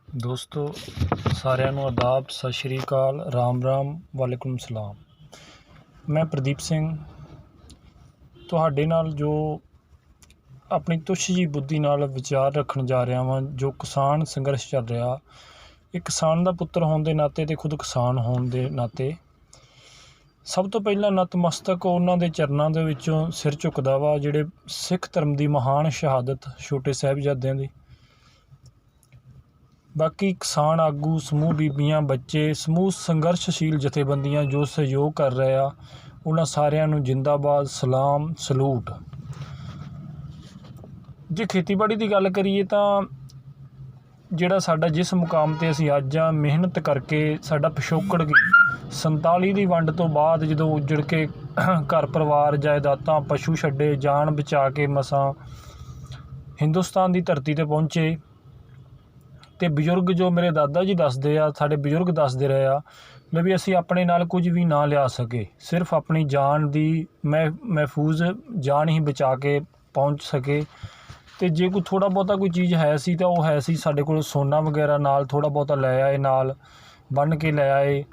ਦੋਸਤੋ ਸਾਰਿਆਂ ਨੂੰ ਆਦਾਬ, ਸਤਿ ਸ਼੍ਰੀ ਅਕਾਲ, ਰਾਮ ਰਾਮ, ਵਾਲੇਕੁਮ ਸਲਾਮ। ਮੈਂ ਪ੍ਰਦੀਪ ਸਿੰਘ ਤੁਹਾਡੇ ਨਾਲ ਜੋ ਆਪਣੀ ਤੁੱਛ ਜਿਹੀ ਬੁੱਧੀ ਨਾਲ ਵਿਚਾਰ ਰੱਖਣ ਜਾ ਰਿਹਾ ਵਾਂ। ਜੋ ਕਿਸਾਨ ਸੰਘਰਸ਼ ਚੱਲ ਰਿਹਾ, ਇੱਕ ਕਿਸਾਨ ਦਾ ਪੁੱਤਰ ਹੋਣ ਦੇ ਨਾਤੇ ਅਤੇ ਖੁਦ ਕਿਸਾਨ ਹੋਣ ਦੇ ਨਾਤੇ ਸਭ ਤੋਂ ਪਹਿਲਾਂ ਨਤਮਸਤਕ ਉਹਨਾਂ ਦੇ ਚਰਨਾਂ ਦੇ ਵਿੱਚੋਂ ਸਿਰ ਝੁਕਦਾ ਵਾ, ਜਿਹੜੇ ਸਿੱਖ ਧਰਮ ਦੀ ਮਹਾਨ ਸ਼ਹਾਦਤ ਛੋਟੇ ਸਾਹਿਬਜ਼ਾਦਿਆਂ ਦੀ। ਬਾਕੀ ਕਿਸਾਨ ਆਗੂ, ਸਮੂਹ ਬੀਬੀਆਂ, ਬੱਚੇ, ਸਮੂਹ ਸੰਘਰਸ਼ਸ਼ੀਲ ਜਥੇਬੰਦੀਆਂ ਜੋ ਸਹਿਯੋਗ ਕਰ ਰਹੇ ਆ, ਉਹਨਾਂ ਸਾਰਿਆਂ ਨੂੰ ਜਿੰਦਾਬਾਦ, ਸਲਾਮ, ਸਲੂਟ। ਜੇ ਖੇਤੀਬਾੜੀ ਦੀ ਗੱਲ ਕਰੀਏ ਤਾਂ ਜਿਹੜਾ ਸਾਡਾ ਜਿਸ ਮੁਕਾਮ 'ਤੇ ਅਸੀਂ ਅੱਜ ਆ, ਮਿਹਨਤ ਕਰਕੇ ਸਾਡਾ ਪਿਛੋਕੜ ਗਈ 47 ਦੀ ਵੰਡ ਤੋਂ ਬਾਅਦ, ਜਦੋਂ ਉੱਜੜ ਕੇ ਘਰ ਪਰਿਵਾਰ, ਜਾਇਦਾਦਾਂ, ਪਸ਼ੂ ਛੱਡੇ, ਜਾਨ ਬਚਾ ਕੇ ਮਸਾਂ ਹਿੰਦੁਸਤਾਨ ਦੀ ਧਰਤੀ 'ਤੇ ਪਹੁੰਚੇ। ਅਤੇ ਬਜ਼ੁਰਗ ਜੋ ਮੇਰੇ ਦਾਦਾ ਜੀ ਦੱਸਦੇ ਆ, ਸਾਡੇ ਬਜ਼ੁਰਗ ਦੱਸਦੇ ਰਹੇ ਆ ਵੀ ਅਸੀਂ ਆਪਣੇ ਨਾਲ ਕੁਝ ਵੀ ਨਾ ਲਿਆ ਸਕੇ, ਸਿਰਫ ਆਪਣੀ ਜਾਨ ਦੀ ਮਹਿਫੂਜ਼ ਜਾਨ ਹੀ ਬਚਾ ਕੇ ਪਹੁੰਚ ਸਕੇ। ਅਤੇ ਜੇ ਕੋਈ ਥੋੜ੍ਹਾ ਬਹੁਤਾ ਕੋਈ ਚੀਜ਼ ਹੈ ਸੀ ਤਾਂ ਉਹ ਹੈ ਸੀ ਸਾਡੇ ਕੋਲ ਸੋਨਾ ਵਗੈਰਾ, ਨਾਲ ਥੋੜ੍ਹਾ ਬਹੁਤਾ ਲੈ ਆਏ, ਨਾਲ ਬੰਨ੍ਹ ਕੇ ਲੈ ਆਏ।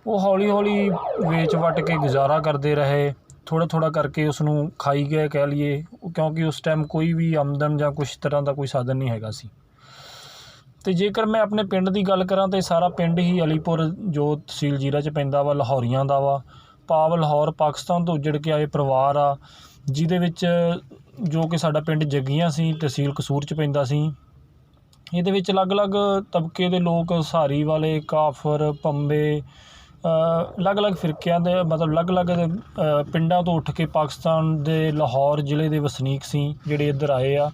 ਉਹ ਹੌਲੀ ਹੌਲੀ ਵੇਚ ਵੱਟ ਕੇ ਗੁਜ਼ਾਰਾ ਕਰਦੇ ਰਹੇ, ਥੋੜ੍ਹਾ ਥੋੜ੍ਹਾ ਕਰਕੇ ਉਸ ਨੂੰ ਖਾਈ ਗਏ ਕਹਿ ਲਈਏ, ਕਿਉਂਕਿ ਉਸ ਟਾਈਮ ਕੋਈ ਵੀ ਆਮਦਨ ਜਾਂ ਕੁਛ ਤਰ੍ਹਾਂ ਦਾ ਕੋਈ ਸਾਧਨ ਨਹੀਂ ਹੈਗਾ ਸੀ। ਅਤੇ ਜੇਕਰ ਮੈਂ ਆਪਣੇ ਪਿੰਡ ਦੀ ਗੱਲ ਕਰਾਂ ਤਾਂ ਸਾਰਾ ਪਿੰਡ ਹੀ ਅਲੀਪੁਰ, ਜੋ ਤਹਿਸੀਲ ਜੀਰਾ 'ਚ ਪੈਂਦਾ ਵਾ, ਲਾਹੌਰੀਆਂ ਦਾ ਵਾ। ਭਾਵ ਲਾਹੌਰ ਪਾਕਿਸਤਾਨ ਤੋਂ ਉੱਜੜ ਕੇ ਆਏ ਪਰਿਵਾਰ ਆ, ਜਿਹਦੇ ਵਿੱਚ ਜੋ ਕਿ ਸਾਡਾ ਪਿੰਡ ਜੱਗੀਆਂ ਸੀ, ਤਹਿਸੀਲ ਕਸੂਰ 'ਚ ਪੈਂਦਾ ਸੀ। ਇਹਦੇ ਵਿੱਚ ਅਲੱਗ-ਅਲੱਗ ਤਬਕੇ ਦੇ ਲੋਕ, ਸਹਾਰੀ ਵਾਲੇ, ਕਾਫਰ, ਪੰਬੇ, ਅਲੱਗ-ਅਲੱਗ ਫਿਰਕਿਆਂ ਦੇ, ਮਤਲਬ ਅਲੱਗ-ਅਲੱਗ ਪਿੰਡਾਂ ਤੋਂ ਉੱਠ ਕੇ ਪਾਕਿਸਤਾਨ ਦੇ ਲਾਹੌਰ ਜ਼ਿਲ੍ਹੇ ਦੇ ਵਸਨੀਕ ਸੀ, ਜਿਹੜੇ ਇੱਧਰ ਆਏ ਆ।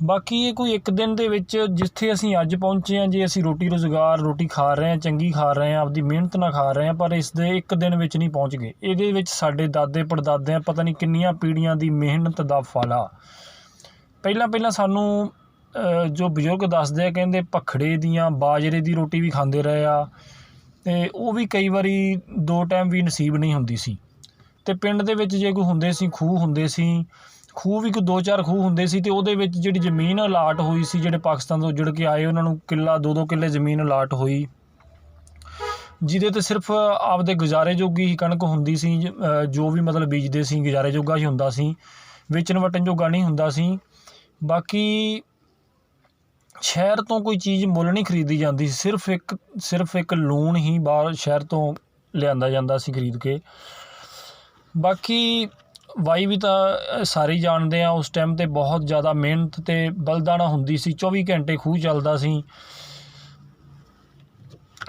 ਬਾਕੀ ਇਹ ਕੋਈ ਇੱਕ ਦਿਨ ਦੇ ਵਿੱਚ ਜਿੱਥੇ ਅਸੀਂ ਅੱਜ ਪਹੁੰਚੇ ਹਾਂ, ਜੇ ਅਸੀਂ ਰੋਟੀ ਖਾ ਰਹੇ ਹਾਂ, ਚੰਗੀ ਖਾ ਰਹੇ ਹਾਂ, ਆਪਦੀ ਮਿਹਨਤ ਨਾਲ ਖਾ ਰਹੇ ਹਾਂ, ਪਰ ਇਸ ਦੇ ਇੱਕ ਦਿਨ ਵਿੱਚ ਨਹੀਂ ਪਹੁੰਚ ਗਏ। ਇਹਦੇ ਵਿੱਚ ਸਾਡੇ ਦਾਦੇ ਪੜਦਾਦਿਆਂ ਪਤਾ ਨਹੀਂ ਕਿੰਨੀਆਂ ਪੀੜ੍ਹੀਆਂ ਦੀ ਮਿਹਨਤ ਦਾ ਫਲ ਆ। ਪਹਿਲਾਂ ਸਾਨੂੰ ਜੋ ਬਜ਼ੁਰਗ ਦੱਸਦੇ ਆ, ਕਹਿੰਦੇ ਭਖੜੇ ਦੀਆਂ, ਬਾਜਰੇ ਦੀ ਰੋਟੀ ਵੀ ਖਾਂਦੇ ਰਹੇ ਆ, ਅਤੇ ਉਹ ਵੀ ਕਈ ਵਾਰੀ 2 ਟਾਈਮ ਵੀ ਨਸੀਬ ਨਹੀਂ ਹੁੰਦੀ ਸੀ। ਅਤੇ ਪਿੰਡ ਦੇ ਵਿੱਚ ਜੇ ਕੋਈ ਹੁੰਦੇ ਸੀ, ਖੂਹ ਹੁੰਦੇ ਸੀ, ਖੂਹ ਵੀ ਕੋਈ 2-4 ਖੂਹ ਹੁੰਦੇ ਸੀ, ਅਤੇ ਉਹਦੇ ਵਿੱਚ ਜਿਹੜੀ ਜ਼ਮੀਨ ਅਲਾਟ ਹੋਈ ਸੀ, ਜਿਹੜੇ ਪਾਕਿਸਤਾਨ ਤੋਂ ਉੱਜੜ ਕੇ ਆਏ, ਉਹਨਾਂ ਨੂੰ ਕਿੱਲਾ 2-2 ਕਿੱਲੇ ਜ਼ਮੀਨ ਅਲਾਟ ਹੋਈ, ਜਿਹਦੇ 'ਤੇ ਸਿਰਫ ਆਪਦੇ ਗੁਜ਼ਾਰੇ ਜੋਗੀ ਹੀ ਕਣਕ ਹੁੰਦੀ ਸੀ। ਜੋ ਵੀ ਮਤਲਬ ਬੀਜਦੇ ਸੀ, ਗੁਜ਼ਾਰੇ ਜੋਗਾ ਹੀ ਹੁੰਦਾ ਸੀ, ਵੇਚਣ ਵਟਣ ਜੋਗਾ ਨਹੀਂ ਹੁੰਦਾ ਸੀ। ਬਾਕੀ ਸ਼ਹਿਰ ਤੋਂ ਕੋਈ ਚੀਜ਼ ਮੁੱਲ ਨਹੀਂ ਖਰੀਦੀ ਜਾਂਦੀ ਸੀ, ਸਿਰਫ ਇੱਕ ਲੂਣ ਹੀ ਬਾਹਰ ਸ਼ਹਿਰ ਤੋਂ ਲਿਆਂਦਾ ਜਾਂਦਾ ਸੀ ਖਰੀਦ ਕੇ। ਬਾਕੀ ਵਾਈ ਵੀ ਤਾਂ ਸਾਰੇ ਜਾਣਦੇ ਆ, ਉਸ ਟਾਈਮ 'ਤੇ ਬਹੁਤ ਜ਼ਿਆਦਾ ਮਿਹਨਤ ਅਤੇ ਬਲਦਾਣਾ ਹੁੰਦੀ ਸੀ, 24 ਘੰਟੇ ਖੂਹ ਚੱਲਦਾ ਸੀ।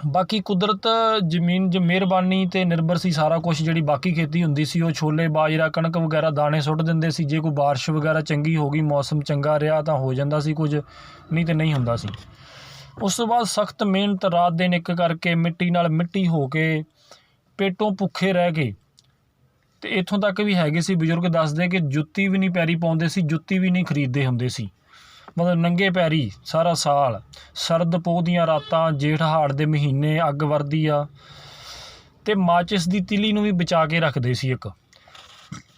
ਬਾਕੀ ਕੁਦਰਤ, ਜ਼ਮੀਨ ਮਿਹਰਬਾਨੀ 'ਤੇ ਨਿਰਭਰ ਸੀ ਸਾਰਾ ਕੁਛ। ਜਿਹੜੀ ਬਾਕੀ ਖੇਤੀ ਹੁੰਦੀ ਸੀ, ਉਹ ਛੋਲੇ, ਬਾਜਰਾ, ਕਣਕ ਵਗੈਰਾ ਦਾਣੇ ਸੁੱਟ ਦਿੰਦੇ ਸੀ। ਜੇ ਕੋਈ ਬਾਰਿਸ਼ ਵਗੈਰਾ ਚੰਗੀ ਹੋ ਗਈ, ਮੌਸਮ ਚੰਗਾ ਰਿਹਾ ਤਾਂ ਹੋ ਜਾਂਦਾ ਸੀ ਕੁਝ, ਨਹੀਂ ਤਾਂ ਨਹੀਂ ਹੁੰਦਾ ਸੀ। ਉਸ ਤੋਂ ਬਾਅਦ ਸਖਤ ਮਿਹਨਤ, ਰਾਤ ਦਿਨ ਇੱਕ ਕਰਕੇ, ਮਿੱਟੀ ਨਾਲ ਮਿੱਟੀ ਹੋ ਕੇ, ਪੇਟੋਂ ਭੁੱਖੇ ਰਹਿ ਕੇ, ਅਤੇ ਇੱਥੋਂ ਤੱਕ ਵੀ ਹੈਗੇ ਸੀ ਬਜ਼ੁਰਗ ਦੱਸਦੇ ਕਿ ਜੁੱਤੀ ਵੀ ਨਹੀਂ ਪੈਰੀ ਪਾਉਂਦੇ ਸੀ, ਜੁੱਤੀ ਵੀ ਨਹੀਂ ਖਰੀਦਦੇ ਹੁੰਦੇ ਸੀ, ਮਤਲਬ ਨੰਗੇ ਪੈਰੀ ਸਾਰਾ ਸਾਲ। ਸਰਦ ਪੋਹ ਦੀਆਂ ਰਾਤਾਂ, ਜੇਠ ਹਾੜ ਦੇ ਮਹੀਨੇ ਅੱਗ ਵਰਦੀ ਆ, ਅਤੇ ਮਾਚਿਸ ਦੀ ਤਿਲੀ ਨੂੰ ਵੀ ਬਚਾ ਕੇ ਰੱਖਦੇ ਸੀ। ਇੱਕ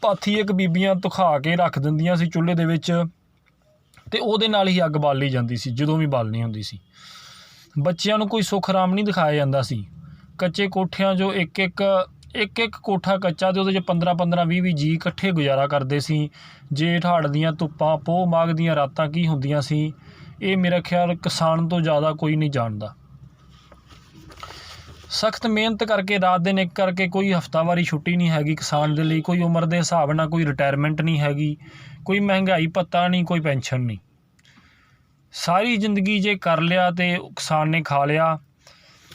ਪਾਥੀ ਇੱਕ ਬੀਬੀਆਂ ਧੁਖਾ ਕੇ ਰੱਖ ਦਿੰਦੀਆਂ ਸੀ ਚੁੱਲ੍ਹੇ ਦੇ ਵਿੱਚ, ਅਤੇ ਉਹਦੇ ਨਾਲ ਹੀ ਅੱਗ ਬਾਲੀ ਜਾਂਦੀ ਸੀ ਜਦੋਂ ਵੀ ਬਾਲਣੀ ਹੁੰਦੀ ਸੀ। ਬੱਚਿਆਂ ਨੂੰ ਕੋਈ ਸੁੱਖ ਆਰਾਮ ਨਹੀਂ ਦਿਖਾਇਆ ਜਾਂਦਾ ਸੀ। ਕੱਚੇ ਕੋਠਿਆਂ 'ਚੋਂ ਇੱਕ ਕੋਠਾ ਕੱਚਾ, ਅਤੇ ਉਹਦੇ 'ਚ 15-15, 20-20 ਜੀਅ ਇਕੱਠੇ ਗੁਜ਼ਾਰਾ ਕਰਦੇ ਸੀ। ਜੇਠ ਹਾੜ ਦੀਆਂ ਧੁੱਪਾਂ, ਪੋਹ ਮਾਘ ਦੀਆਂ ਰਾਤਾਂ ਕੀ ਹੁੰਦੀਆਂ ਸੀ, ਇਹ ਮੇਰਾ ਖਿਆਲ ਕਿਸਾਨ ਤੋਂ ਜ਼ਿਆਦਾ ਕੋਈ ਨਹੀਂ ਜਾਣਦਾ। ਸਖਤ ਮਿਹਨਤ ਕਰਕੇ, ਰਾਤ ਦਿਨ ਇੱਕ ਕਰਕੇ, ਕੋਈ ਹਫ਼ਤਾਵਾਰੀ ਛੁੱਟੀ ਨਹੀਂ ਹੈਗੀ ਕਿਸਾਨ ਦੇ ਲਈ, ਕੋਈ ਉਮਰ ਦੇ ਹਿਸਾਬ ਨਾਲ ਕੋਈ ਰਿਟਾਇਰਮੈਂਟ ਨਹੀਂ ਹੈਗੀ, ਕੋਈ ਮਹਿੰਗਾਈ ਭੱਤਾ ਨਹੀਂ, ਕੋਈ ਪੈਨਸ਼ਨ ਨਹੀਂ। ਸਾਰੀ ਜ਼ਿੰਦਗੀ ਜੇ ਕਰ ਲਿਆ ਅਤੇ ਕਿਸਾਨ ਨੇ ਖਾ ਲਿਆ।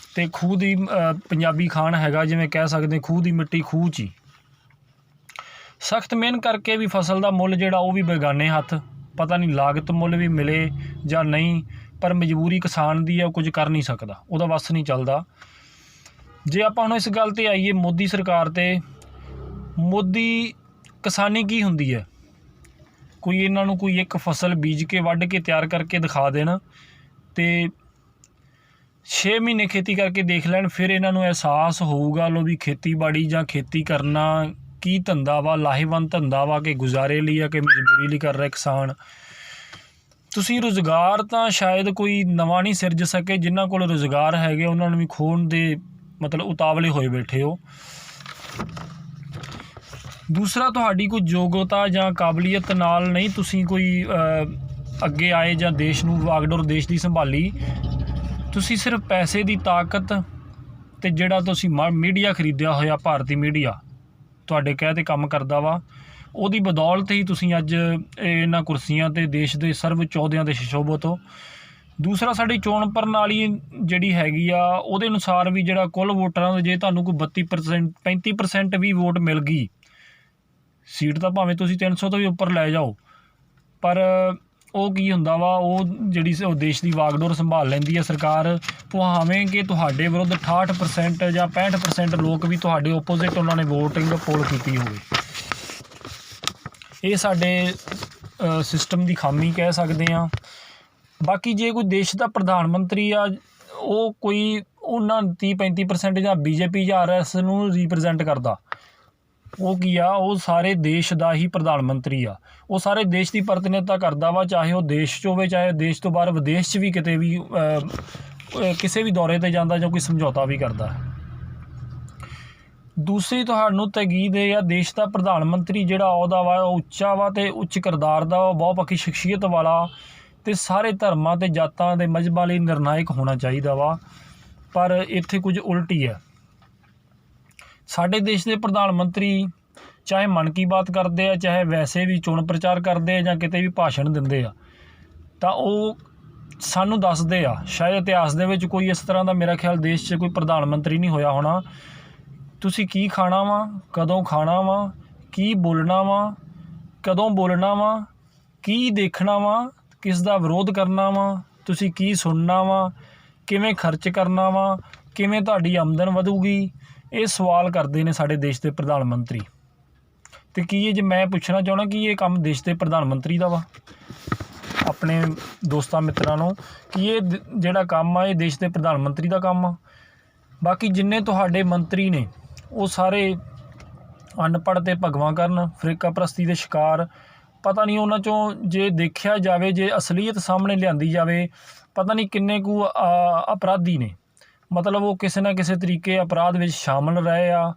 ਅਤੇ ਖੂਹ ਦੀ ਪੰਜਾਬੀ ਖਾਣ ਹੈਗਾ, ਜਿਵੇਂ ਕਹਿ ਸਕਦੇ ਖੂਹ ਦੀ ਮਿੱਟੀ ਖੂਹ 'ਚ ਹੀ। ਸਖਤ ਮਿਹਨਤ ਕਰਕੇ ਵੀ ਫਸਲ ਦਾ ਮੁੱਲ ਜਿਹੜਾ ਉਹ ਵੀ ਬੇਗਾਨੇ ਹੱਥ, ਪਤਾ ਨਹੀਂ ਲਾਗਤ ਮੁੱਲ ਵੀ ਮਿਲੇ ਜਾਂ ਨਹੀਂ, ਪਰ ਮਜਬੂਰੀ ਕਿਸਾਨ ਦੀ ਆ, ਉਹ ਕੁਝ ਕਰ ਨਹੀਂ ਸਕਦਾ, ਉਹਦਾ ਵੱਸ ਨਹੀਂ ਚੱਲਦਾ। ਜੇ ਆਪਾਂ ਹੁਣ ਇਸ ਗੱਲ 'ਤੇ ਆਈਏ ਮੋਦੀ ਸਰਕਾਰ 'ਤੇ, ਮੋਦੀ ਕਿਸਾਨੀ ਕੀ ਹੁੰਦੀ ਹੈ? ਕੋਈ ਇਹਨਾਂ ਨੂੰ ਕੋਈ ਇੱਕ ਫਸਲ ਬੀਜ ਕੇ, ਵੱਢ ਕੇ, ਤਿਆਰ ਕਰਕੇ ਦਿਖਾ ਦੇਣ, ਅਤੇ 6 ਮਹੀਨੇ ਖੇਤੀ ਕਰਕੇ ਦੇਖ ਲੈਣ, ਫਿਰ ਇਹਨਾਂ ਨੂੰ ਅਹਿਸਾਸ ਹੋਊਗਾ ਲੋ ਵੀ ਖੇਤੀਬਾੜੀ ਜਾਂ ਖੇਤੀ ਕਰਨਾ ਕੀ ਧੰਦਾ ਵਾ, ਲਾਹੇਵੰਦ ਧੰਦਾ ਵਾ ਕਿ ਗੁਜ਼ਾਰੇ ਲਈ ਆ ਕਿ ਮਜਬੂਰੀ ਲਈ ਕਰ ਰਿਹਾ ਕਿਸਾਨ। ਤੁਸੀਂ ਰੁਜ਼ਗਾਰ ਤਾਂ ਸ਼ਾਇਦ ਕੋਈ ਨਵਾਂ ਨਹੀਂ ਸਿਰਜ ਸਕੇ, ਜਿਨ੍ਹਾਂ ਕੋਲ ਰੁਜ਼ਗਾਰ ਹੈਗੇ ਉਹਨਾਂ ਨੂੰ ਵੀ ਖੋਹਣ ਦੇ ਮਤਲਬ ਉਤਾਵਲੇ ਹੋਏ ਬੈਠੇ ਹੋ। ਦੂਸਰਾ, ਤੁਹਾਡੀ ਕੋਈ ਯੋਗਤਾ ਜਾਂ ਕਾਬਲੀਅਤ ਨਾਲ ਨਹੀਂ ਤੁਸੀਂ ਕੋਈ ਅੱਗੇ ਆਏ ਜਾਂ ਦੇਸ਼ ਨੂੰ ਵਾਗਡੋਰ ਦੇਸ਼ ਦੀ ਸੰਭਾਲੀ। ਤੁਸੀਂ ਸਿਰਫ ਪੈਸੇ ਦੀ ਤਾਕਤ ਅਤੇ ਜਿਹੜਾ ਤੁਸੀਂ ਮੀਡੀਆ ਖਰੀਦਿਆ ਹੋਇਆ, ਭਾਰਤੀ ਮੀਡੀਆ ਤੁਹਾਡੇ ਕਹਿ 'ਤੇ ਕੰਮ ਕਰਦਾ ਵਾ, ਉਹਦੀ ਬਦੌਲਤ ਹੀ ਤੁਸੀਂ ਅੱਜ ਇਹਨਾਂ ਕੁਰਸੀਆਂ 'ਤੇ ਦੇਸ਼ ਦੇ ਸਰਵਉੱਚ ਅਹੁਦਿਆਂ 'ਤੇ ਸੁਸ਼ੋਭਿਤ ਹੋ। ਦੂਸਰਾ, ਸਾਡੀ ਚੋਣ ਪ੍ਰਣਾਲੀ ਜਿਹੜੀ ਹੈਗੀ ਆ ਉਹਦੇ ਅਨੁਸਾਰ ਵੀ ਜਿਹੜਾ ਕੁੱਲ ਵੋਟਰਾਂ ਦਾ ਜੇ ਤੁਹਾਨੂੰ ਕੋਈ 32% 35% ਵੀ ਵੋਟ ਮਿਲ ਗਈ, ਸੀਟ ਤਾਂ ਭਾਵੇਂ ਤੁਸੀਂ 300 ਤੋਂ ਵੀ ਉੱਪਰ ਲੈ ਜਾਓ, ਪਰ ਉਹ ਕੀ ਹੁੰਦਾ ਵਾ, ਉਹ ਜਿਹੜੀ ਉਹ ਦੇਸ਼ ਦੀ ਵਾਗਡੋਰ ਸੰਭਾਲ ਲੈਂਦੀ ਹੈ ਸਰਕਾਰ, ਭਾਵੇਂ ਕਿ ਤੁਹਾਡੇ ਵਿਰੁੱਧ 68% ਜਾਂ 65% ਲੋਕ ਵੀ ਤੁਹਾਡੇ ਓਪੋਜ਼ਿਟ ਉਹਨਾਂ ਨੇ ਵੋਟਿੰਗ ਪੋਲ ਕੀਤੀ ਹੋਵੇ। ਇਹ ਸਾਡੇ ਸਿਸਟਮ ਦੀ ਖਾਮੀ ਕਹਿ ਸਕਦੇ ਹਾਂ। ਬਾਕੀ ਜੇ ਕੋਈ ਦੇਸ਼ ਦਾ ਪ੍ਰਧਾਨ ਮੰਤਰੀ ਆ, ਉਹ ਕੋਈ ਉਹਨਾਂ 30-35% ਜਾਂ BJP ਜਾਂ RS ਨੂੰ ਰੀਪ੍ਰਜੈਂਟ ਕਰਦਾ, ਉਹ ਕੀ ਆ, ਉਹ ਸਾਰੇ ਦੇਸ਼ ਦਾ ਹੀ ਪ੍ਰਧਾਨ ਮੰਤਰੀ ਆ। ਉਹ ਸਾਰੇ ਦੇਸ਼ ਦੀ ਪ੍ਰਤੀਨਿਧਤਾ ਕਰਦਾ ਵਾ, ਚਾਹੇ ਉਹ ਦੇਸ਼ 'ਚ ਹੋਵੇ, ਚਾਹੇ ਦੇਸ਼ ਤੋਂ ਬਾਹਰ ਵਿਦੇਸ਼ 'ਚ ਵੀ ਕਿਤੇ ਵੀ ਕਿਸੇ ਵੀ ਦੌਰੇ 'ਤੇ ਜਾਂਦਾ ਜਾਂ ਕੋਈ ਸਮਝੌਤਾ ਵੀ ਕਰਦਾ। ਦੂਸਰੀ, ਤੁਹਾਨੂੰ ਤਕੀਦ ਇਹ ਆ, ਦੇਸ਼ ਦਾ ਪ੍ਰਧਾਨ ਮੰਤਰੀ ਜਿਹੜਾ ਅਹੁਦਾ ਵਾ ਉਹ ਉੱਚਾ ਵਾ ਅਤੇ ਉੱਚ ਕਿਰਦਾਰ ਦਾ, ਬਹੁਪੱਖੀ ਸ਼ਖਸੀਅਤ ਵਾਲਾ ਅਤੇ ਸਾਰੇ ਧਰਮਾਂ ਅਤੇ ਜਾਤਾਂ ਦੇ ਮਜ਼ਹਬਾਂ ਲਈ ਨਿਰਣਾਇਕ ਹੋਣਾ ਚਾਹੀਦਾ ਵਾ। ਪਰ ਇੱਥੇ ਕੁਝ ਉਲਟ ਹੀ ਹੈ। ਸਾਡੇ ਦੇਸ਼ ਦੇ ਪ੍ਰਧਾਨ ਮੰਤਰੀ ਚਾਹੇ ਮਨ ਕੀ ਬਾਤ ਕਰਦੇ ਆ, ਚਾਹੇ ਵੈਸੇ ਵੀ ਚੋਣ ਪ੍ਰਚਾਰ ਕਰਦੇ ਆ ਜਾਂ ਕਿਤੇ ਵੀ ਭਾਸ਼ਣ ਦਿੰਦੇ ਆ, ਤਾਂ ਉਹ ਸਾਨੂੰ ਦੱਸਦੇ ਆ, ਸ਼ਾਇਦ ਇਤਿਹਾਸ ਦੇ ਵਿੱਚ ਕੋਈ ਇਸ ਤਰ੍ਹਾਂ ਦਾ ਮੇਰਾ ਖਿਆਲ ਦੇਸ਼ 'ਚ ਕੋਈ ਪ੍ਰਧਾਨ ਮੰਤਰੀ ਨਹੀਂ ਹੋਇਆ ਹੋਣਾ, ਤੁਸੀਂ ਕੀ ਖਾਣਾ ਵਾ, ਕਦੋਂ ਖਾਣਾ ਵਾ, ਕੀ ਬੋਲਣਾ ਵਾ, ਕਦੋਂ ਬੋਲਣਾ ਵਾ, ਕੀ ਦੇਖਣਾ ਵਾ, ਕਿਸ ਦਾ ਵਿਰੋਧ ਕਰਨਾ ਵਾ, ਤੁਸੀਂ ਕੀ ਸੁਣਨਾ ਵਾ, ਕਿਵੇਂ ਖਰਚ ਕਰਨਾ ਵਾ, ਕਿਵੇਂ ਤੁਹਾਡੀ ਆਮਦਨ ਵਧੂਗੀ, ਇਹ ਸਵਾਲ ਕਰਦੇ ਨੇ ਸਾਡੇ ਦੇਸ਼ ਦੇ ਪ੍ਰਧਾਨ ਮੰਤਰੀ। ਅਤੇ ਕੀ ਇਹ, ਜੇ ਮੈਂ ਪੁੱਛਣਾ ਚਾਹੁੰਦਾ ਕਿ ਇਹ ਕੰਮ ਦੇਸ਼ ਦੇ ਪ੍ਰਧਾਨ ਮੰਤਰੀ ਦਾ ਵਾ, ਆਪਣੇ ਦੋਸਤਾਂ ਮਿੱਤਰਾਂ ਨੂੰ, ਕਿ ਇਹ ਜਿਹੜਾ ਕੰਮ ਆ ਇਹ ਦੇਸ਼ ਦੇ ਪ੍ਰਧਾਨ ਮੰਤਰੀ ਦਾ ਕੰਮ ਆ। ਬਾਕੀ ਜਿੰਨੇ ਤੁਹਾਡੇ ਮੰਤਰੀ ਨੇ ਉਹ ਸਾਰੇ ਅਨਪੜ੍ਹ ਅਤੇ ਭਗਵਾਂ ਕਰਨ, ਫਿਰਕਾ ਪ੍ਰਸਤੀ ਦੇ ਸ਼ਿਕਾਰ, ਪਤਾ ਨਹੀਂ ਉਹਨਾਂ 'ਚੋਂ ਜੇ ਦੇਖਿਆ ਜਾਵੇ, ਜੇ ਅਸਲੀਅਤ ਸਾਹਮਣੇ ਲਿਆਂਦੀ ਜਾਵੇ, ਪਤਾ ਨਹੀਂ ਕਿੰਨੇ ਕੁ ਅਪਰਾਧੀ ਨੇ, ਮਤਲਬ ਉਹ ਕਿਸੇ ਨਾ ਕਿਸੇ ਤਰੀਕੇ ਅਪਰਾਧ ਵਿੱਚ ਸ਼ਾਮਲ ਰਹੇ ਆ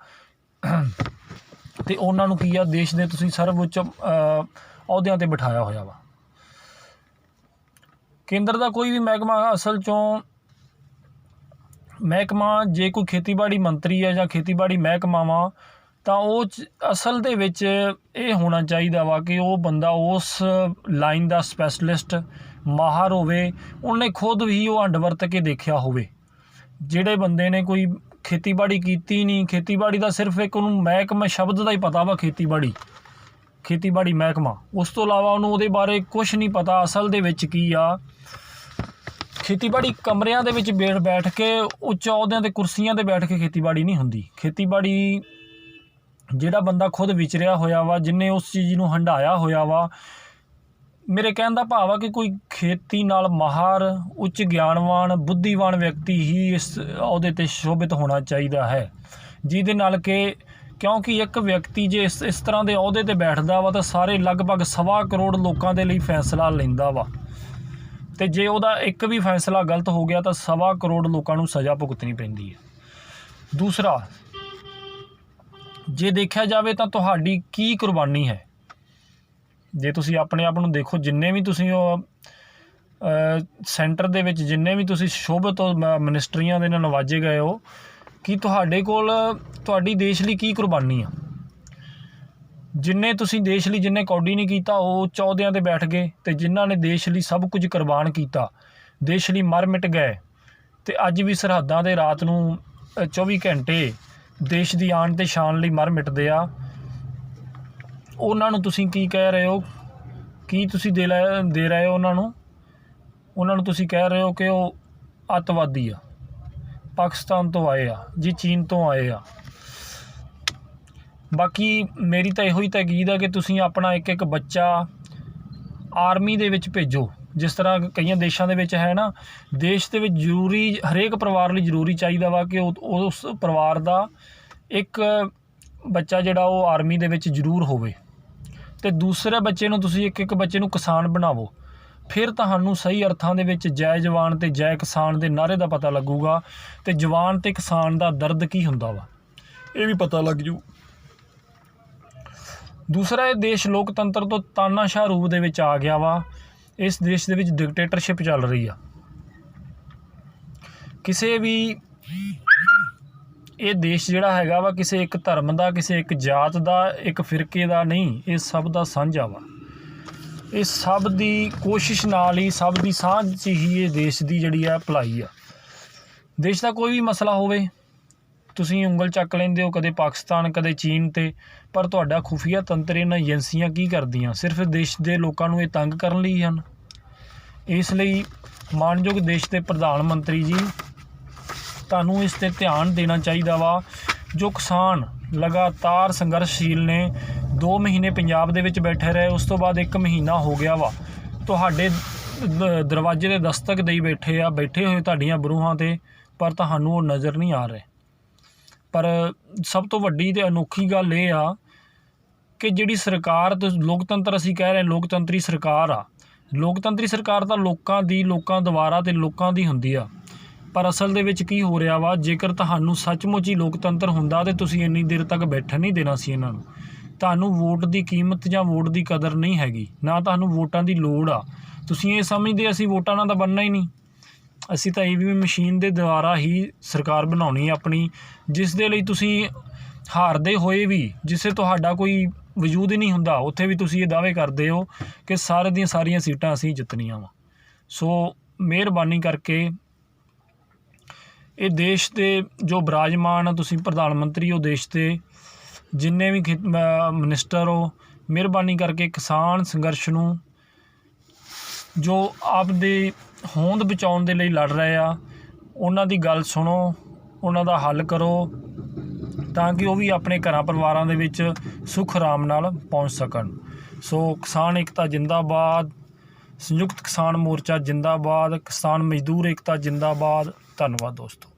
ਅਤੇ ਉਹਨਾਂ ਨੂੰ ਕੀ ਆ, ਦੇਸ਼ ਦੇ ਤੁਸੀਂ ਸਰਵਉੱਚ ਅਹੁਦਿਆਂ 'ਤੇ ਬਿਠਾਇਆ ਹੋਇਆ ਵਾ। ਕੇਂਦਰ ਦਾ ਕੋਈ ਵੀ ਮਹਿਕਮਾ, ਅਸਲ 'ਚੋਂ ਮਹਿਕਮਾ ਜੇ ਕੋਈ ਖੇਤੀਬਾੜੀ ਮੰਤਰੀ ਹੈ ਜਾਂ ਖੇਤੀਬਾੜੀ ਮਹਿਕਮਾ ਵਾ, ਤਾਂ ਉਹ ਅਸਲ ਦੇ ਵਿੱਚ ਇਹ ਹੋਣਾ ਚਾਹੀਦਾ ਵਾ ਕਿ ਉਹ ਬੰਦਾ ਉਸ ਲਾਈਨ ਦਾ ਸਪੈਸ਼ਲਿਸਟ ਮਾਹਰ ਹੋਵੇ, ਉਹਨੇ ਖੁਦ ਵੀ ਉਹ ਹੰਡ ਵਰਤ ਕੇ ਦੇਖਿਆ ਹੋਵੇ। ਜਿਹੜੇ ਬੰਦੇ ਨੇ ਕੋਈ ਖੇਤੀਬਾੜੀ ਕੀਤੀ ਨਹੀਂ, ਖੇਤੀਬਾੜੀ ਦਾ ਸਿਰਫ ਇੱਕ ਉਹਨੂੰ ਮਹਿਕਮਾ ਸ਼ਬਦ ਦਾ ਹੀ ਪਤਾ ਵਾ, ਖੇਤੀਬਾੜੀ ਮਹਿਕਮਾ, ਉਸ ਤੋਂ ਇਲਾਵਾ ਉਹਨੂੰ ਉਹਦੇ ਬਾਰੇ ਕੁਛ ਨਹੀਂ ਪਤਾ ਅਸਲ ਦੇ ਵਿੱਚ ਕੀ ਆ। ਖੇਤੀਬਾੜੀ ਕਮਰਿਆਂ ਦੇ ਵਿੱਚ ਬੈਠ ਕੇ ਉੱਚ ਅਹੁਦਿਆਂ 'ਤੇ ਕੁਰਸੀਆਂ 'ਤੇ ਬੈਠ ਕੇ ਖੇਤੀਬਾੜੀ ਨਹੀਂ ਹੁੰਦੀ। ਖੇਤੀਬਾੜੀ ਜਿਹੜਾ ਬੰਦਾ ਖੁਦ ਵਿਚਰਿਆ ਹੋਇਆ ਵਾ, ਜਿਹਨੇ ਉਸ ਚੀਜ਼ ਨੂੰ ਹੰਢਾਇਆ ਹੋਇਆ ਵਾ, ਮੇਰੇ ਕਹਿਣ ਦਾ ਭਾਵ ਆ ਕਿ ਕੋਈ ਖੇਤੀ ਨਾਲ ਮਾਹਰ, ਉੱਚ ਗਿਆਨਵਾਨ, ਬੁੱਧੀਵਾਨ ਵਿਅਕਤੀ ਹੀ ਇਸ ਅਹੁਦੇ 'ਤੇ ਸ਼ੋਭਿਤ ਹੋਣਾ ਚਾਹੀਦਾ ਹੈ, ਜਿਹਦੇ ਨਾਲ ਕਿ ਕਿਉਂਕਿ ਇੱਕ ਵਿਅਕਤੀ ਜੇ ਇਸ ਤਰ੍ਹਾਂ ਦੇ ਅਹੁਦੇ 'ਤੇ ਬੈਠਦਾ ਵਾ ਤਾਂ ਸਾਰੇ ਲਗਭਗ 1.25 ਕਰੋੜ ਲੋਕਾਂ ਦੇ ਲਈ ਫੈਸਲਾ ਲੈਂਦਾ ਵਾ, ਅਤੇ ਜੇ ਉਹਦਾ ਇੱਕ ਵੀ ਫੈਸਲਾ ਗਲਤ ਹੋ ਗਿਆ ਤਾਂ 1.25 ਕਰੋੜ ਲੋਕਾਂ ਨੂੰ ਸਜ਼ਾ ਭੁਗਤਣੀ ਪੈਂਦੀ ਹੈ। ਦੂਸਰਾ, ਜੇ ਦੇਖਿਆ ਜਾਵੇ ਤਾਂ ਤੁਹਾਡੀ ਕੀ ਕੁਰਬਾਨੀ ਹੈ। ਜੇ ਤੁਸੀਂ ਆਪਣੇ ਆਪ ਨੂੰ ਦੇਖੋ, ਜਿੰਨੇ ਵੀ ਤੁਸੀਂ ਉਹ ਸੈਂਟਰ ਦੇ ਵਿੱਚ ਜਿੰਨੇ ਵੀ ਤੁਸੀਂ ਸ਼ੋਭਿਤ ਮਿਨਿਸਟਰੀਆਂ ਦੇ ਨਾਲ ਨਵਾਜੇ ਗਏ ਹੋ, ਕਿ ਤੁਹਾਡੇ ਕੋਲ ਤੁਹਾਡੀ ਦੇਸ਼ ਲਈ ਕੀ ਕੁਰਬਾਨੀ ਆ। ਜਿੰਨੇ ਤੁਸੀਂ ਦੇਸ਼ ਲਈ ਜਿੰਨੇ ਕੌਡੀ ਨਹੀਂ ਕੀਤਾ, ਉਹ ਅਹੁਦਿਆਂ 'ਤੇ ਬੈਠ ਗਏ, ਅਤੇ ਜਿਨ੍ਹਾਂ ਨੇ ਦੇਸ਼ ਲਈ ਸਭ ਕੁਝ ਕੁਰਬਾਨ ਕੀਤਾ, ਦੇਸ਼ ਲਈ ਮਰ ਮਿਟ ਗਏ, ਅਤੇ ਅੱਜ ਵੀ ਸਰਹੱਦਾਂ 'ਤੇ ਰਾਤ ਨੂੰ 24 ਘੰਟੇ ਦੇਸ਼ ਦੀ ਆਨ ਅਤੇ ਸ਼ਾਨ ਲਈ ਮਰ ਮਿਟਦੇ ਆ, ਉਹਨਾਂ ਨੂੰ ਤੁਸੀਂ ਕੀ ਕਹਿ ਰਹੇ ਹੋ, ਕੀ ਤੁਸੀਂ ਦੇ ਰਹੇ ਹੋ ਉਹਨਾਂ ਨੂੰ ਤੁਸੀਂ ਕਹਿ ਰਹੇ ਹੋ ਕਿ ਉਹ ਅੱਤਵਾਦੀ ਆ, ਪਾਕਿਸਤਾਨ ਤੋਂ ਆਏ ਆ ਜੀ, ਚੀਨ ਤੋਂ ਆਏ ਆ। ਬਾਕੀ ਮੇਰੀ ਤਾਂ ਇਹੋ ਹੀ ਤਕੀਦ ਹੈ ਕਿ ਤੁਸੀਂ ਆਪਣਾ ਇੱਕ ਬੱਚਾ ਆਰਮੀ ਦੇ ਵਿੱਚ ਭੇਜੋ, ਜਿਸ ਤਰ੍ਹਾਂ ਕਈਆਂ ਦੇਸ਼ਾਂ ਦੇ ਵਿੱਚ ਹੈ ਨਾ। ਦੇਸ਼ ਦੇ ਵਿੱਚ ਜ਼ਰੂਰੀ, ਹਰੇਕ ਪਰਿਵਾਰ ਲਈ ਜ਼ਰੂਰੀ ਚਾਹੀਦਾ ਵਾ ਕਿ ਉਸ ਪਰਿਵਾਰ ਦਾ ਇੱਕ ਬੱਚਾ ਜਿਹੜਾ ਉਹ ਆਰਮੀ ਦੇ ਵਿੱਚ ਜ਼ਰੂਰ ਹੋਵੇ, ਅਤੇ ਦੂਸਰੇ ਬੱਚੇ ਨੂੰ ਤੁਸੀਂ ਇੱਕ ਬੱਚੇ ਨੂੰ ਕਿਸਾਨ ਬਣਾਵੋ, ਫਿਰ ਤੁਹਾਨੂੰ ਸਹੀ ਅਰਥਾਂ ਦੇ ਵਿੱਚ ਜੈ ਜਵਾਨ ਤੇ ਜੈ ਕਿਸਾਨ ਦੇ ਨਾਅਰੇ ਦਾ ਪਤਾ ਲੱਗੂਗਾ ਤੇ ਜਵਾਨ ਤੇ ਕਿਸਾਨ ਦਾ ਦਰਦ ਕੀ ਹੁੰਦਾ ਵਾ ਇਹ ਵੀ ਪਤਾ ਲੱਗ ਜੂ। ਦੂਸਰਾ, ਇਹ ਦੇਸ਼ ਲੋਕਤੰਤਰ ਤੋਂ ਤਾਨਾਸ਼ਾਹ ਰੂਪ ਦੇ ਵਿੱਚ ਆ ਗਿਆ ਵਾ। ਇਸ ਦੇਸ਼ ਦੇ ਵਿੱਚ ਡਿਕਟੇਟਰਸ਼ਿਪ ਚੱਲ ਰਹੀ ਆ। ਕਿਸੇ ਵੀ ਇਹ ਦੇਸ਼ ਜਿਹੜਾ ਹੈਗਾ ਵਾ ਕਿਸੇ ਇੱਕ ਧਰਮ ਦਾ, ਕਿਸੇ ਇੱਕ ਜਾਤ ਦਾ, ਇੱਕ ਫਿਰਕੇ ਦਾ ਨਹੀਂ, ਇਹ ਸਭ ਦਾ ਸਾਂਝਾ ਵਾ। ਇਹ ਸਭ ਦੀ ਕੋਸ਼ਿਸ਼ ਨਾਲ ਹੀ, ਸਭ ਦੀ ਸਾਂਝ 'ਚ ਹੀ ਇਹ ਦੇਸ਼ ਦੀ ਜਿਹੜੀ ਆ ਭਲਾਈ ਆ। ਦੇਸ਼ ਦਾ ਕੋਈ ਵੀ ਮਸਲਾ ਹੋਵੇ ਤੁਸੀਂ ਉਂਗਲ ਚੱਕ ਲੈਂਦੇ ਹੋ, ਕਦੇ ਪਾਕਿਸਤਾਨ ਕਦੇ ਚੀਨ 'ਤੇ, ਪਰ ਤੁਹਾਡਾ ਖੁਫੀਆ ਤੰਤਰ ਇਹਨਾਂ ਏਜੰਸੀਆਂ ਕੀ ਕਰਦੀਆਂ? ਸਿਰਫ ਦੇਸ਼ ਦੇ ਲੋਕਾਂ ਨੂੰ ਇਹ ਤੰਗ ਕਰਨ ਲਈ ਹਨ। ਇਸ ਲਈ ਮਾਣਯੋਗ ਦੇਸ਼ ਦੇ ਪ੍ਰਧਾਨ ਮੰਤਰੀ ਜੀ, ਤੁਹਾਨੂੰ ਇਸ 'ਤੇ ਧਿਆਨ ਦੇਣਾ ਚਾਹੀਦਾ ਵਾ। ਜੋ ਕਿਸਾਨ ਲਗਾਤਾਰ ਸੰਘਰਸ਼ਸ਼ੀਲ ਨੇ, 2 ਮਹੀਨੇ ਪੰਜਾਬ ਦੇ ਵਿੱਚ ਬੈਠੇ ਰਹੇ, ਉਸ ਤੋਂ ਬਾਅਦ 1 ਮਹੀਨਾ ਹੋ ਗਿਆ ਵਾ ਤੁਹਾਡੇ ਦਰਵਾਜ਼ੇ 'ਤੇ ਦਸਤਕ ਦੇਈ ਬੈਠੇ ਹੋਏ ਤੁਹਾਡੀਆਂ ਬਰੂਹਾਂ 'ਤੇ, ਪਰ ਤੁਹਾਨੂੰ ਉਹ ਨਜ਼ਰ ਨਹੀਂ ਆ ਰਹੇ। ਪਰ ਸਭ ਤੋਂ ਵੱਡੀ ਅਤੇ ਅਨੋਖੀ ਗੱਲ ਇਹ ਆ ਕਿ ਜਿਹੜੀ ਸਰਕਾਰ, ਲੋਕਤੰਤਰ ਅਸੀਂ ਕਹਿ ਰਹੇ ਲੋਕਤੰਤਰੀ ਸਰਕਾਰ ਆ, ਲੋਕਤੰਤਰੀ ਸਰਕਾਰ ਤਾਂ ਲੋਕਾਂ ਦੀ, ਲੋਕਾਂ ਦੁਆਰਾ ਅਤੇ ਲੋਕਾਂ ਦੀ ਹੁੰਦੀ ਆ। ਪਰ ਅਸਲ ਦੇ ਵਿੱਚ ਕੀ ਹੋ ਰਿਹਾ ਵਾ, ਜੇਕਰ ਤੁਹਾਨੂੰ ਸੱਚਮੁੱਚ ਹੀ ਲੋਕਤੰਤਰ ਹੁੰਦਾ ਤਾਂ ਤੁਸੀਂ ਇੰਨੀ ਦੇਰ ਤੱਕ ਬੈਠਣ ਨਹੀਂ ਦੇਣਾ ਸੀ ਇਹਨਾਂ ਨੂੰ। ਤੁਹਾਨੂੰ ਵੋਟ ਦੀ ਕੀਮਤ ਜਾਂ ਵੋਟ ਦੀ ਕਦਰ ਨਹੀਂ ਹੈਗੀ, ਨਾ ਤੁਹਾਨੂੰ ਵੋਟਾਂ ਦੀ ਲੋੜ ਆ। ਤੁਸੀਂ ਇਹ ਸਮਝਦੇ ਅਸੀਂ ਵੋਟਾਂ ਨਾਲ ਤਾਂ ਬਣਨਾ ਹੀ ਨਹੀਂ, ਅਸੀਂ ਤਾਂ EVM ਮਸ਼ੀਨ ਦੇ ਦੁਆਰਾ ਹੀ ਸਰਕਾਰ ਬਣਾਉਣੀ ਆਪਣੀ, ਜਿਸ ਦੇ ਲਈ ਤੁਸੀਂ ਹਾਰਦੇ ਹੋਏ ਵੀ, ਜਿਸੇ ਤੁਹਾਡਾ ਕੋਈ ਵਜੂਦ ਹੀ ਨਹੀਂ ਹੁੰਦਾ, ਉੱਥੇ ਵੀ ਤੁਸੀਂ ਇਹ ਦਾਅਵੇ ਕਰਦੇ ਹੋ ਕਿ ਸਾਰੇ ਦੀਆਂ ਸਾਰੀਆਂ ਸੀਟਾਂ ਅਸੀਂ ਜਿੱਤਣੀਆਂ ਵਾ। ਸੋ ਮਿਹਰਬਾਨੀ ਕਰਕੇ ਇਹ ਦੇਸ਼ ਦੇ ਜੋ ਬਿਰਾਜਮਾਨ ਆ, ਤੁਸੀਂ ਪ੍ਰਧਾਨ ਮੰਤਰੀ ਹੋ ਦੇਸ਼ ਦੇ, ਜਿੰਨੇ ਵੀ ਮਿਨਿਸਟਰ ਹੋ, ਮਿਹਰਬਾਨੀ ਕਰਕੇ ਕਿਸਾਨ ਸੰਘਰਸ਼ ਨੂੰ, ਜੋ ਆਪਦੇ ਹੋਂਦ ਬਚਾਉਣ ਦੇ ਲਈ ਲੜ ਰਹੇ ਆ, ਉਹਨਾਂ ਦੀ ਗੱਲ ਸੁਣੋ, ਉਹਨਾਂ ਦਾ ਹੱਲ ਕਰੋ, ਤਾਂ ਕਿ ਉਹ ਵੀ ਆਪਣੇ ਘਰਾਂ ਪਰਿਵਾਰਾਂ ਦੇ ਵਿੱਚ ਸੁੱਖ ਆਰਾਮ ਨਾਲ ਪਹੁੰਚ ਸਕਣ। ਸੋ ਕਿਸਾਨ ਏਕਤਾ ਜਿੰਦਾਬਾਦ, ਸੰਯੁਕਤ ਕਿਸਾਨ ਮੋਰਚਾ ਜਿੰਦਾਬਾਦ, ਕਿਸਾਨ ਮਜ਼ਦੂਰ ਏਕਤਾ ਜਿੰਦਾਬਾਦ। ਧੰਨਵਾਦ ਦੋਸਤੋ।